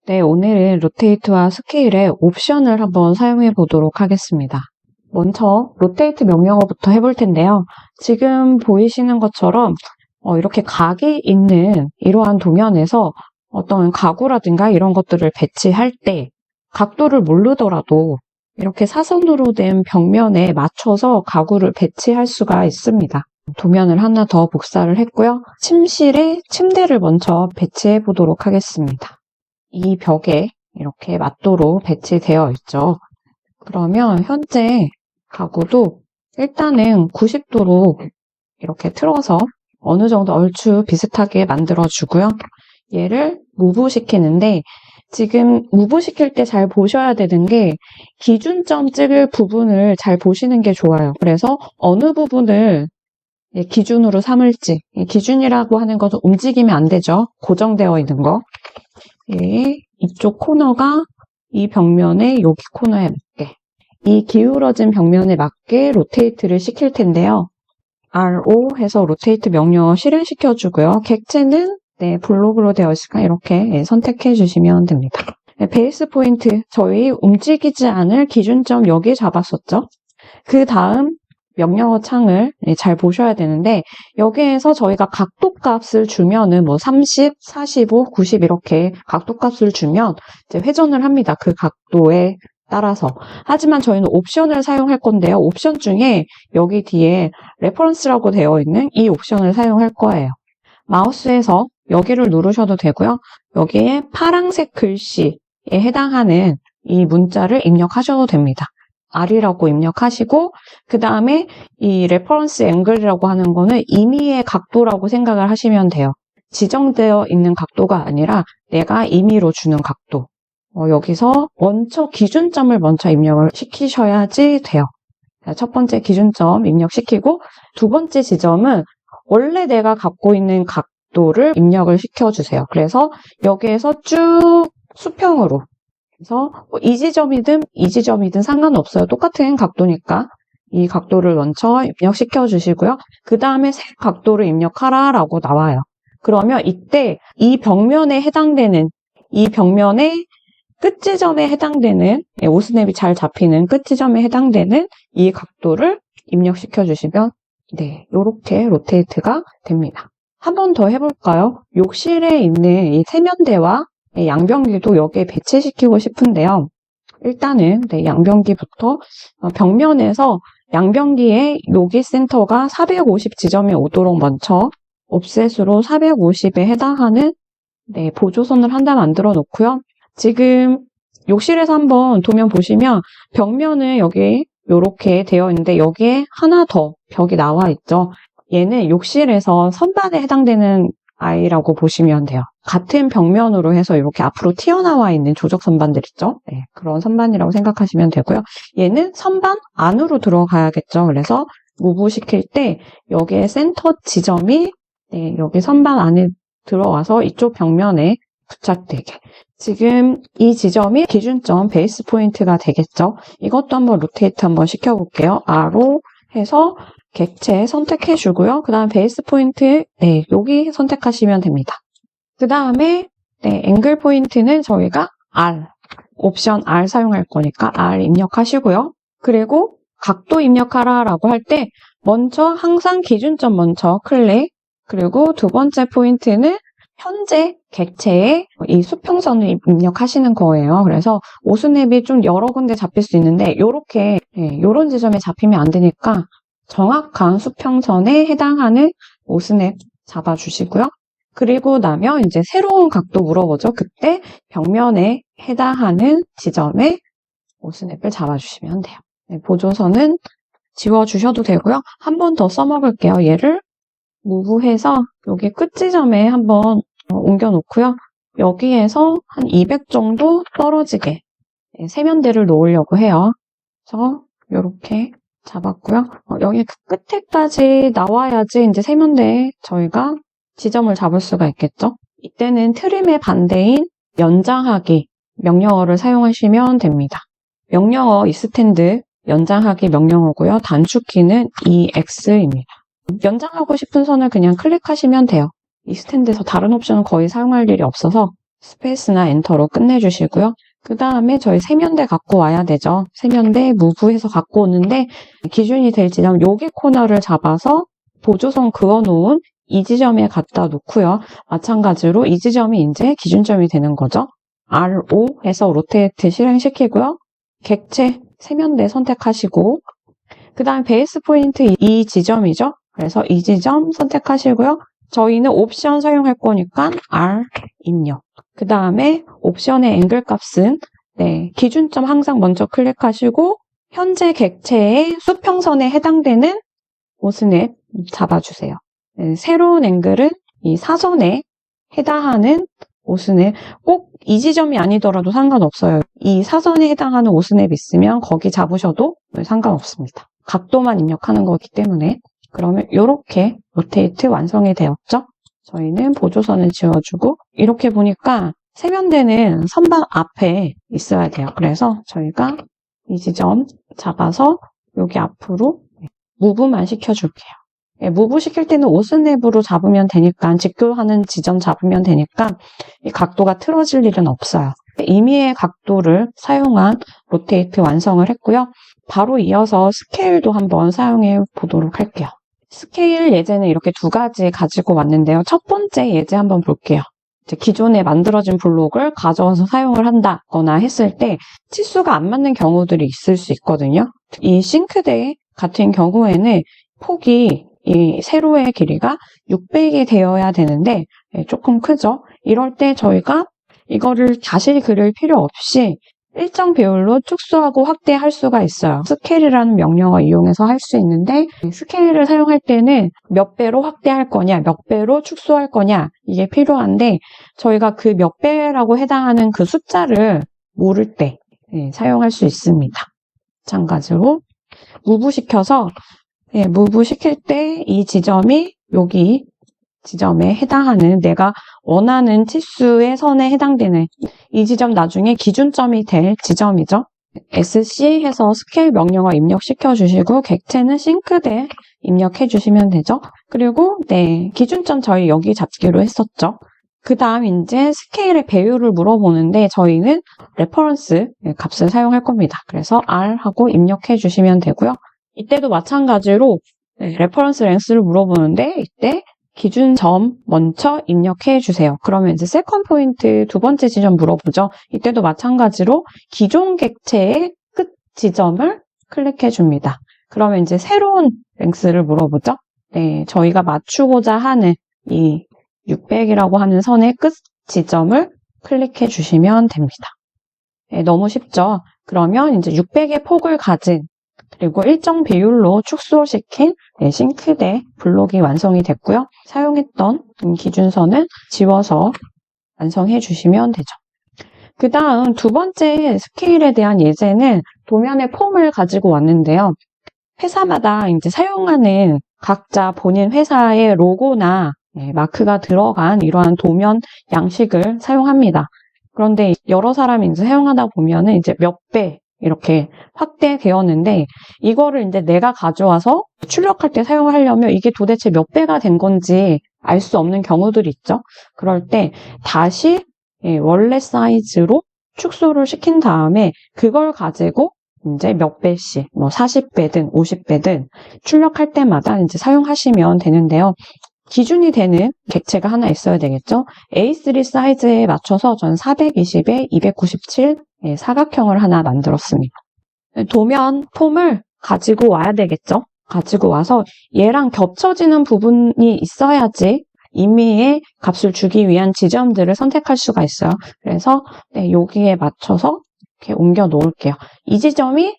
네, 오늘은 로테이트와 스케일의 옵션을 한번 사용해 보도록 하겠습니다. 먼저 로테이트 명령어부터 해볼 텐데요. 지금 보이시는 것처럼 이렇게 각이 있는 이러한 도면에서 어떤 가구라든가 이런 것들을 배치할 때 각도를 모르더라도 이렇게 사선으로 된 벽면에 맞춰서 가구를 배치할 수가 있습니다. 도면을 하나 더 복사를 했고요. 침실에 침대를 먼저 배치해 보도록 하겠습니다. 이 벽에 이렇게 맞도록 배치되어 있죠. 그러면 현재 가구도 일단은 90도로 이렇게 틀어서 어느 정도 얼추 비슷하게 만들어주고요. 얘를 무브시키는데 지금 무브시킬 때 잘 보셔야 되는 게 기준점 찍을 부분을 잘 보시는 게 좋아요. 그래서 어느 부분을 기준으로 삼을지, 기준이라고 하는 것은 움직이면 안 되죠. 고정되어 있는 거. 이쪽 코너가 이 벽면의 여기 코너에 맞게, 이 기울어진 벽면에 맞게 로테이트를 시킬 텐데요. RO 해서 로테이트 명령어 실행시켜주고요. 객체는 블록으로 되어 있으니까 이렇게 선택해 주시면 됩니다. 베이스 포인트, 저희 움직이지 않을 기준점 여기 잡았었죠. 그 다음 명령어 창을 잘 보셔야 되는데 여기에서 저희가 각도 값을 주면은 30, 45, 90 이렇게 각도 값을 주면 이제 회전을 합니다. 그 각도에 따라서. 하지만 저희는 옵션을 사용할 건데요. 옵션 중에 여기 뒤에 레퍼런스라고 되어 있는 이 옵션을 사용할 거예요. 마우스에서 여기를 누르셔도 되고요. 여기에 파란색 글씨에 해당하는 이 문자를 입력하셔도 됩니다. R이라고 입력하시고 그 다음에 이 레퍼런스 앵글이라고 하는 거는 임의의 각도라고 생각을 하시면 돼요. 지정되어 있는 각도가 아니라 내가 임의로 주는 각도. 여기서 먼저 기준점을 먼저 입력을 시키셔야지 돼요. 첫 번째 기준점 입력시키고 두 번째 지점은 원래 내가 갖고 있는 각도를 입력을 시켜주세요. 그래서 여기에서 쭉 수평으로 그래서 이 지점이든 이 지점이든 상관없어요. 똑같은 각도니까 이 각도를 먼저 입력시켜 주시고요. 그 다음에 새 각도를 입력하라 라고 나와요. 그러면 이때 이 벽면에 해당되는 이 벽면의 끝지점에 해당되는 오스냅이 잘 잡히는 끝지점에 해당되는 이 각도를 입력시켜 주시면 이렇게 로테이트가 됩니다. 한 번 더 해볼까요? 욕실에 있는 이 세면대와 양변기도 여기에 배치시키고 싶은데요. 일단은 양변기부터 벽면에서 양변기의 여기 센터가 450 지점에 오도록 먼저 옵셋으로 450에 해당하는 보조선을 하나 만들어 놓고요. 지금 욕실에서 한번 도면 보시면 벽면은 여기 이렇게 되어 있는데 여기에 하나 더 벽이 나와 있죠. 얘는 욕실에서 선반에 해당되는 아이라고 보시면 돼요. 같은 벽면으로 해서 이렇게 앞으로 튀어나와 있는 조적 선반들 있죠? 그런 선반이라고 생각하시면 되고요. 얘는 선반 안으로 들어가야겠죠. 그래서 무브 시킬 때 여기에 센터 지점이 여기 선반 안에 들어와서 이쪽 벽면에 부착되게. 지금 이 지점이 기준점 베이스 포인트가 되겠죠. 이것도 한번 로테이트 한번 시켜볼게요. R로 해서 객체 선택해 주고요. 그 다음 베이스 포인트, 여기 선택하시면 됩니다. 그 다음에, 앵글 포인트는 저희가 R, 옵션 R 사용할 거니까 R 입력하시고요. 그리고 각도 입력하라 라고 할 때, 먼저 항상 기준점 먼저 클릭, 그리고 두 번째 포인트는 현재 객체의 이 수평선을 입력하시는 거예요. 그래서 오스냅이 좀 여러 군데 잡힐 수 있는데, 요렇게, 요런 지점에 잡히면 안 되니까, 정확한 수평선에 해당하는 오스냅 잡아주시고요. 그리고 나면 이제 새로운 각도 물어보죠. 그때 벽면에 해당하는 지점에 오스냅을 잡아주시면 돼요. 보조선은 지워주셔도 되고요. 한 번 더 써먹을게요. 얘를 무브해서 여기 끝지점에 한번 옮겨놓고요. 여기에서 한 200 정도 떨어지게 세면대를 놓으려고 해요. 그래서 이렇게 잡았고요. 여기 끝에까지 나와야지 이제 세면대에 저희가 지점을 잡을 수가 있겠죠. 이때는 트림의 반대인 연장하기 명령어를 사용하시면 됩니다. 명령어 이스텐드 연장하기 명령어고요. 단축키는 EX입니다. 연장하고 싶은 선을 그냥 클릭하시면 돼요. 이스텐드에서 다른 옵션은 거의 사용할 일이 없어서 스페이스나 엔터로 끝내주시고요. 그 다음에 저희 세면대 갖고 와야 되죠. 세면대 무브해서 갖고 오는데 기준이 될 지점 여기 코너를 잡아서 보조선 그어놓은 이 지점에 갖다 놓고요. 마찬가지로 이 지점이 이제 기준점이 되는 거죠. RO 해서 로테이트 실행시키고요. 객체 세면대 선택하시고 그 다음 베이스 포인트 이 지점이죠. 그래서 이 지점 선택하시고요. 저희는 옵션 사용할 거니까 R 입력. 그 다음에 옵션의 앵글 값은 기준점 항상 먼저 클릭하시고 현재 객체의 수평선에 해당되는 오스냅 잡아주세요. 새로운 앵글은 이 사선에 해당하는 오스냅, 꼭 이 지점이 아니더라도 상관없어요. 이 사선에 해당하는 오스냅 있으면 거기 잡으셔도 상관없습니다. 각도만 입력하는 거기 때문에. 그러면 이렇게 로테이트 완성이 되었죠. 저희는 보조선을 지워주고 이렇게 보니까 세면대는 선반 앞에 있어야 돼요. 그래서 저희가 이 지점 잡아서 여기 앞으로 무브만 시켜줄게요. 무브 시킬 때는 오스냅으로 잡으면 되니까 직교하는 지점 잡으면 되니까 이 각도가 틀어질 일은 없어요. 임의의 각도를 사용한 로테이트 완성을 했고요. 바로 이어서 스케일도 한번 사용해 보도록 할게요. 스케일 예제는 이렇게 두 가지 가지고 왔는데요. 첫 번째 예제 한번 볼게요. 이제 기존에 만들어진 블록을 가져와서 사용을 한다거나 했을 때 치수가 안 맞는 경우들이 있을 수 있거든요. 이 싱크대 같은 경우에는 폭이 이 세로의 길이가 600이 되어야 되는데 조금 크죠. 이럴 때 저희가 이거를 다시 그릴 필요 없이 일정 비율로 축소하고 확대할 수가 있어요. 스케일이라는 명령어 이용해서 할 수 있는데 스케일을 사용할 때는 몇 배로 확대할 거냐, 몇 배로 축소할 거냐 이게 필요한데 저희가 그 몇 배라고 해당하는 그 숫자를 모를 때 사용할 수 있습니다. 마찬가지로 무브 시켜서 무브 시킬 때 이 지점이 여기 지점에 해당하는 내가 원하는 치수의 선에 해당되는 이 지점 나중에 기준점이 될 지점이죠. SC 해서 스케일 명령어 입력시켜 주시고 객체는 싱크대 입력해 주시면 되죠. 그리고 기준점 저희 여기 잡기로 했었죠. 그 다음 이제 스케일의 배율을 물어보는데 저희는 레퍼런스 값을 사용할 겁니다. 그래서 R 하고 입력해 주시면 되고요. 이때도 마찬가지로 레퍼런스 랭스를 물어보는데 이때 기준점 먼저 입력해 주세요. 그러면 이제 세컨 포인트 두 번째 지점 물어보죠. 이때도 마찬가지로 기존 객체의 끝 지점을 클릭해 줍니다. 그러면 이제 새로운 랭스를 물어보죠. 저희가 맞추고자 하는 이 600이라고 하는 선의 끝 지점을 클릭해 주시면 됩니다. 너무 쉽죠? 그러면 이제 600의 폭을 가진 그리고 일정 비율로 축소시킨 싱크대 블록이 완성이 됐고요. 사용했던 기준선은 지워서 완성해 주시면 되죠. 그 다음 두 번째 스케일에 대한 예제는 도면의 폼을 가지고 왔는데요. 회사마다 이제 사용하는 각자 본인 회사의 로고나 마크가 들어간 이러한 도면 양식을 사용합니다. 그런데 여러 사람이 이제 사용하다 보면은 이제 몇 배 이렇게 확대되었는데 이거를 이제 내가 가져와서 출력할 때 사용하려면 이게 도대체 몇 배가 된 건지 알 수 없는 경우들이 있죠. 그럴 때 다시 원래 사이즈로 축소를 시킨 다음에 그걸 가지고 이제 몇 배씩, 40배든 50배든 출력할 때마다 이제 사용하시면 되는데요. 기준이 되는 객체가 하나 있어야 되겠죠. A3 사이즈에 맞춰서 전 420에 297 사각형을 하나 만들었습니다. 도면 폼을 가지고 와야 되겠죠. 가지고 와서 얘랑 겹쳐지는 부분이 있어야지 임의의 값을 주기 위한 지점들을 선택할 수가 있어요. 그래서 여기에 맞춰서 이렇게 옮겨 놓을게요. 이 지점이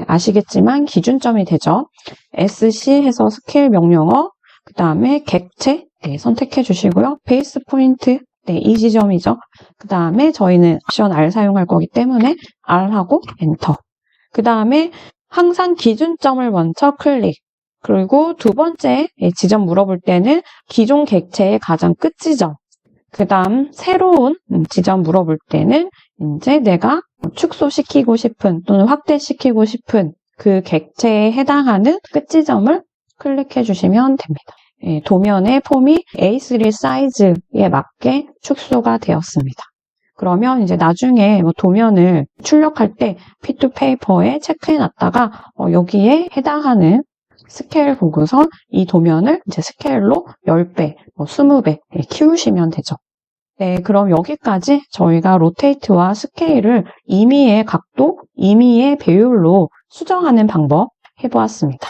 아시겠지만 기준점이 되죠. SC 해서 스케일 명령어 그 다음에 객체 선택해 주시고요. 베이스 포인트 이 지점이죠. 그 다음에 저희는 옵션 R 사용할 거기 때문에 R 하고 엔터. 그 다음에 항상 기준점을 먼저 클릭. 그리고 두 번째 지점 물어볼 때는 기존 객체의 가장 끝 지점. 그 다음 새로운 지점 물어볼 때는 이제 내가 축소시키고 싶은 또는 확대시키고 싶은 그 객체에 해당하는 끝 지점을 클릭해 주시면 됩니다. 도면의 폼이 A3 사이즈에 맞게 축소가 되었습니다. 그러면 이제 나중에 뭐 도면을 출력할 때 P2 페이퍼에 체크해 놨다가 여기에 해당하는 스케일 보고서 이 도면을 이제 스케일로 10배, 20배 키우시면 되죠. 네, 그럼 여기까지 저희가 로테이트와 스케일을 임의의 각도, 임의의 배율로 수정하는 방법 해보았습니다.